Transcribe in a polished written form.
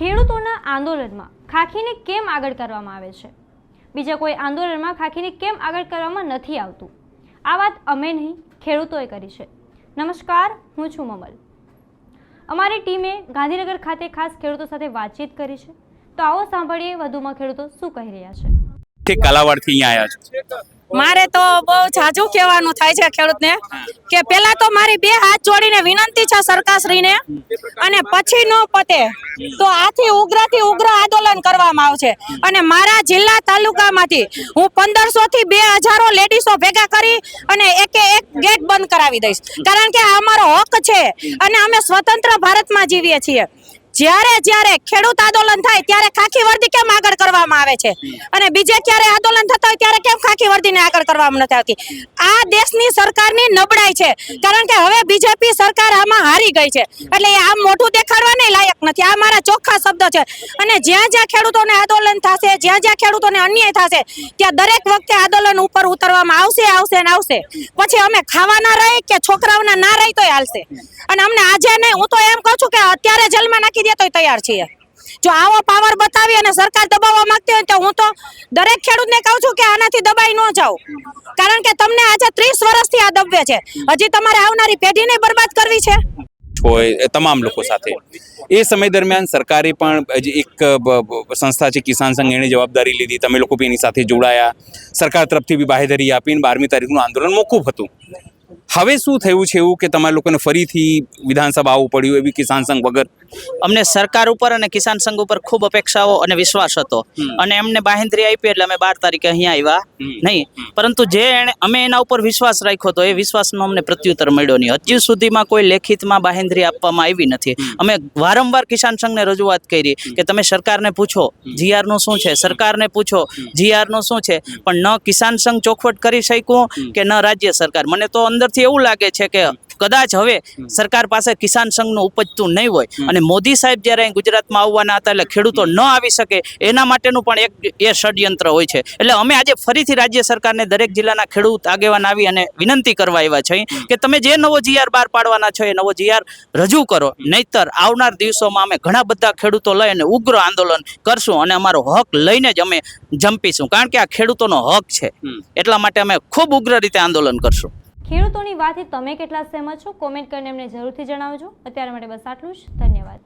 ખેડૂતોના આંદોલનમાં ખાખીને કેમ આગળ કરવામાં આવે છે? બીજા કોઈ આંદોલનમાં ખાખીને કેમ આગળ કરવામાં નથી આવતું? આ વાત અમે નહીં, ખેડૂતોએ કરી છે. નમસ્કાર, હું છું મમલ. અમારી ટીમે ગાંધીનગર ખાતે ખાસ ખેડૂતો સાથે વાતચીત કરી છે. તો આવો સાંભળીએ વધુમાં ખેડૂતો શું કહી રહ્યા છે. કે કાલાવાડથી અહીંયા આવ્યા છો? મારે તો બહુ જાજુ કહેવાનું થાય છે ખેડૂતને કે પહેલા તો મારી બે હાથ જોડીને વિનંતી છે સરકારશ્રીને, અને પછી નો પતે તો આથી ઉગ્રથી ઉગ્ર આંદોલન કરવામાં આવશે. અને મારા જિલ્લા તાલુકામાંથી હું 1500 થી 2000 લેડીઝો ભેગા કરી અને એક ગેટ બંધ કરાવી દઈશ, કારણ કે આ અમારો હક છે અને અમે સ્વતંત્ર ભારતમાં જીવીએ છીએ. જ્યારે ખેડૂત આંદોલન થાય ત્યારે ખાખી વર્દી કેમ આગળ કરવામાં આવે છે, અને બીજે ક્યારે આંદોલન થતા હોય ત્યારે કેમ ખાખી વર્દીને આગળ કરવામાં નથી આવતી? આ દેશની સરકારની નબળાઈ છે, કારણ કે હવે બીજેપી સરકાર આમાં હારી ગઈ છે, એટલે એ આમ મોઢું દેખાડવાને લાયક નથી. આ મારા ચોખ્ખા શબ્દો છે. અને જ્યાં ખેડૂતોને આંદોલન થશે, જ્યાં ખેડૂતોને અન્યાય થશે, ત્યાં દરેક વખતે આંદોલન ઉપર ઉતરવામાં આવશે. પછી અમે ખાવાના રહી કે છોકરાઓના ના રહી તોય હાલશે. અને અમને આજે નહીં, હું તો એમ કહું છું કે અત્યારે જેલમાં નાખી દે તોય તૈયાર છીએ. જો આવો પાવર બતાવી અને સરકાર દબાવવા માંગતી હોય તો હું તો દરેક ખેડૂતને કહું છું કે આનાથી દબાઈ ન જાઓ, કારણ કે તમને આજે 30 વર્ષથી આ દબવે છે. હજી તમારે આવનારી પેઢીને બરબાદ કરવી છે. હોય તમામ લોકો સાથે એ સમય દરમિયાન સરકારે પણ એક સંસ્થા છે કિસાન સંઘ, એની જવાબદારી લીધી. તમે લોકો બી એની સાથે જોડાયા. સરકાર તરફથી બી બાહેધરી આપીને 12મી તારીખનું આંદોલન મોકૂફ હતું. હવે શું થયું છે એવું કે તમારા લોકોને ફરીથી વિધાનસભા આવવું પડ્યું એવી કિસાન સંઘ વગર? અમને સરકાર ઉપર અને કિસાન સંઘ ઉપર ખૂબ અપેક્ષાઓ અને વિશ્વાસ હતો, અને એમને બાહેંધરી આપી એટલે અમે 12 તારીખે અહીંયા આવ્યા નહીં. પરંતુ અમે એના ઉપર વિશ્વાસ રાખ્યો હતો, એ વિશ્વાસનો અમને પ્રત્યુત્તર મળ્યો નહીં. હજી સુધીમાં કોઈ લેખિતમાં બાહેંધરી આપવામાં આવી નથી. અમે વારંવાર કિસાન સંઘને રજૂઆત કરી કે તમે સરકારને પૂછો GR નું શું છે, સરકારને પૂછો GR નું શું છે, પણ ન કિસાન સંઘ ચોખવટ કરી શક્યું કે ન રાજ્ય સરકાર. મને તો અંદરથી એવું લાગે છે કે કદાચ હવે સરકાર પાસે કિસાન સંઘનું ઉપજતું નહીં હોય, અને મોદી સાહેબ જ્યારે ગુજરાતમાં આવવાના હતા એટલે ખેડૂતો ન આવી શકે એના માટેનું પણ એ ષડયંત્ર હોય છે. એટલે અમે આજે ફરીથી રાજ્ય સરકારને, દરેક જિલ્લાના ખેડૂત આગેવાન આવી અને વિનંતી કરવા આવ્યા છે કે તમે જે નવો GR બહાર પાડવાના છો એ નવો GR રજૂ કરો, નહીતર આવનાર દિવસોમાં અમે ઘણા બધા ખેડૂતો લઈ અને ઉગ્ર આંદોલન કરશું અને અમારો હક લઈને જ અમે જંપીશું, કારણ કે આ ખેડૂતોનો હક છે. એટલા માટે અમે ખૂબ ઉગ્ર રીતે આંદોલન કરશું. ખેડૂતોની વાતથી તમે કેટલા સહેમત છો? કોમેન્ટ કરીને અમને જરૂરથી જણાવજો. અત્યારે માટે બસ આટલું જ. ધન્યવાદ.